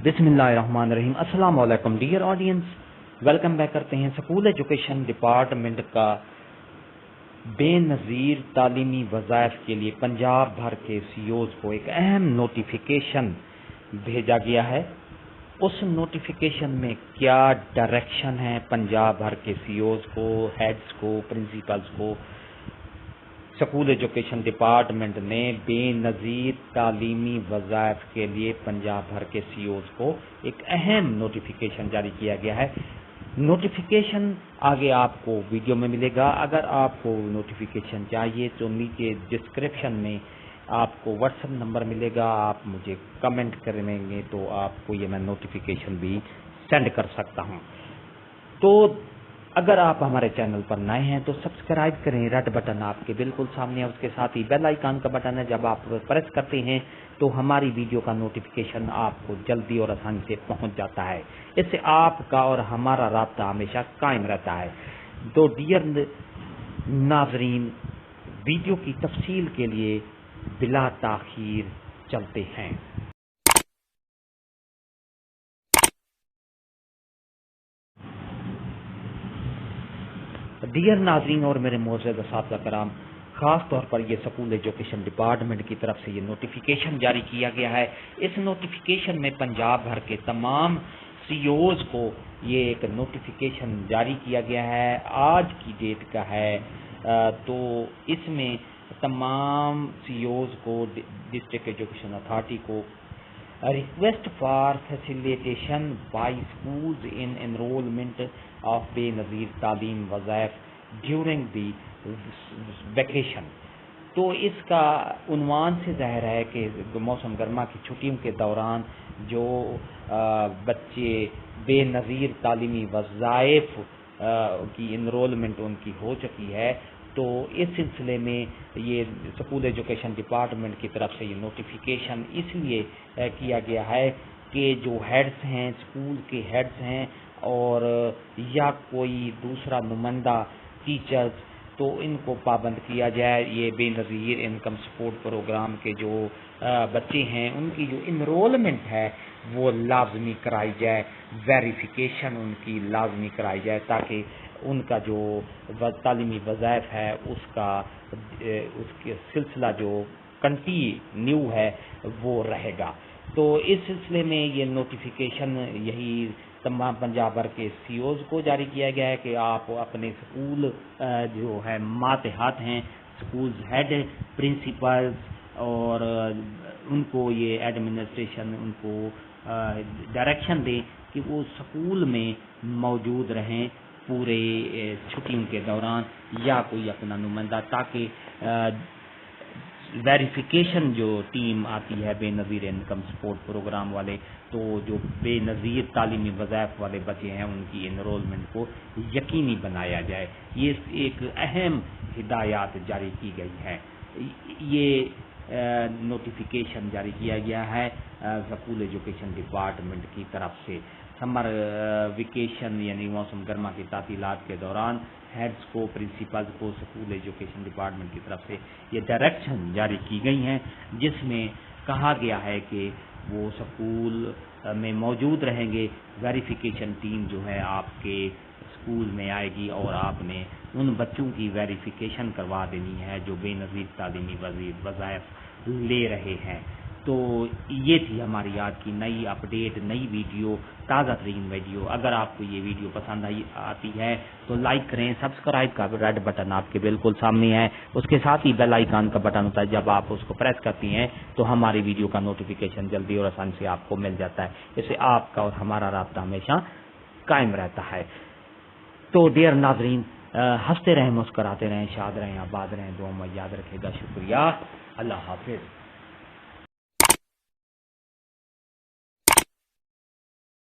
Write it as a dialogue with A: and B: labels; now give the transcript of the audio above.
A: بسم اللہ الرحمن الرحیم۔ السلام علیکم ڈیئر آڈینس، ویلکم بیک کرتے ہیں۔ اسکول ایجوکیشن ڈپارٹمنٹ کا بے نظیر تعلیمی وظائف کے لیے پنجاب بھر کے سی اوز کو ایک اہم نوٹیفیکیشن بھیجا گیا ہے۔ اس نوٹیفیکیشن میں کیا ڈائریکشن ہے پنجاب بھر کے سی اوز کو، ہیڈز کو، پرنسپلز کو، اسکول ایجوکیشن ڈپارٹمنٹ نے بے نظیر تعلیمی وظائف کے لیے پنجاب بھر کے سی اوز کو ایک اہم نوٹیفیکیشن جاری کیا گیا ہے۔ نوٹیفیکیشن آگے آپ کو ویڈیو میں ملے گا۔ اگر آپ کو نوٹیفیکیشن چاہیے تو نیچے ڈسکرپشن میں آپ کو واٹس ایپ نمبر ملے گا، آپ مجھے کمنٹ کریں گے تو آپ کو یہ میں نوٹیفیکیشن بھی سینڈ کر سکتا ہوں۔ تو اگر آپ ہمارے چینل پر نئے ہیں تو سبسکرائب کریں، ریڈ بٹن آپ کے بالکل سامنے ہے، اس کے ساتھ ہی بیل آئیکن کا بٹن ہے، جب آپ پریس کرتے ہیں تو ہماری ویڈیو کا نوٹیفیکیشن آپ کو جلدی اور آسانی سے پہنچ جاتا ہے۔ اس سے آپ کا اور ہمارا رابطہ ہمیشہ قائم رہتا ہے۔ تو ڈیئر ناظرین، ویڈیو کی تفصیل کے لیے بلا تاخیر چلتے ہیں۔ ڈیئر ناظرین اور میرے معزز اساتذہ کرام، خاص طور پر یہ اسکول ایجوکیشن ڈپارٹمنٹ کی طرف سے یہ نوٹیفیکیشن جاری کیا گیا ہے۔ اس نوٹیفیکیشن میں پنجاب بھر کے تمام سی اوز کو یہ ایک نوٹیفیکیشن جاری کیا گیا ہے، آج کی ڈیٹ کا ہے۔ تو اس میں تمام سی اوز کو، ڈسٹرکٹ ایجوکیشن اتھارٹی کو، request for facilitation by schools in enrollment of بے نظیر تعلیم وظائف during the vacation۔ تو اس کا عنوان سے ظاہر ہے کہ موسم گرما کی چھٹیوں کے دوران جو بچے بے نظیر تعلیمی وظائف کی انرولمنٹ ان کی ہو چکی ہے، تو اس سلسلے میں یہ اسکول ایجوکیشن ڈپارٹمنٹ کی طرف سے یہ نوٹیفیکیشن اس لیے کیا گیا ہے کہ جو ہیڈز ہیں، اسکول کے ہیڈز ہیں اور یا کوئی دوسرا نمائندہ ٹیچرز، تو ان کو پابند کیا جائے، یہ بے نظیر انکم سپورٹ پروگرام کے جو بچے ہیں ان کی جو انرولمنٹ ہے وہ لازمی کرائی جائے، ویریفیکیشن ان کی لازمی کرائی جائے، تاکہ ان کا جو تعلیمی وظائف ہے اس کے سلسلہ جو کنٹینیو ہے وہ رہے گا۔ تو اس سلسلے میں یہ نوٹیفیکیشن یہی تمام پنجاب بھر کے سی اوز کو جاری کیا گیا ہے کہ آپ اپنے اسکول جو ہے ماتحت ہیں، اسکولز ہیڈ، پرنسپلز اور ان کو یہ ایڈمنسٹریشن ان کو ڈائریکشن دیں کہ وہ اسکول میں موجود رہیں پورے چھٹیوں کے دوران یا کوئی اپنا نمائندہ، تاکہ ویریفیکیشن جو ٹیم آتی ہے بے نظیر انکم سپورٹ پروگرام والے، تو جو بے نظیر تعلیمی وظائف والے بچے ہیں ان کی انرولمنٹ کو یقینی بنایا جائے۔ یہ ایک اہم ہدایات جاری کی گئی ہے۔ یہ نوٹیفیکیشن جاری کیا گیا ہے اسکول ایجوکیشن ڈپارٹمنٹ کی طرف سے۔ سمر ویکیشن یعنی موسم گرما کی تعطیلات کے دوران ہیڈز کو، پرنسپلز کو اسکول ایجوکیشن ڈپارٹمنٹ کی طرف سے یہ ڈائریکشن جاری کی گئی ہیں، جس میں کہا گیا ہے کہ وہ اسکول میں موجود رہیں گے، ویریفیکیشن ٹیم جو ہے آپ کے اسکول میں آئے گی اور آپ نے ان بچوں کی ویریفیکیشن کروا دینی ہے جو بے نظیر تعلیمی وظائف لے رہے ہیں۔ تو یہ تھی ہماری آج کی نئی اپڈیٹ، نئی ویڈیو، تازہ ترین ویڈیو۔ اگر آپ کو یہ ویڈیو پسند آتی ہے تو لائک کریں، سبسکرائب کا ریڈ بٹن آپ کے بالکل سامنے ہے، اس کے ساتھ ہی بیل آئیکن کا بٹن ہوتا ہے، جب آپ اس کو پریس کرتی ہیں تو ہماری ویڈیو کا نوٹیفیکیشن جلدی اور آسانی سے آپ کو مل جاتا ہے۔ اس سے آپ کا اور ہمارا رابطہ ہمیشہ قائم رہتا ہے۔ تو ڈیئر ناظرین، ہنستے رہیں، مسکراتے رہیں، شاد رہیں، آباد رہیں، دعا میں یاد رکھے گا۔ شکریہ، اللہ حافظ۔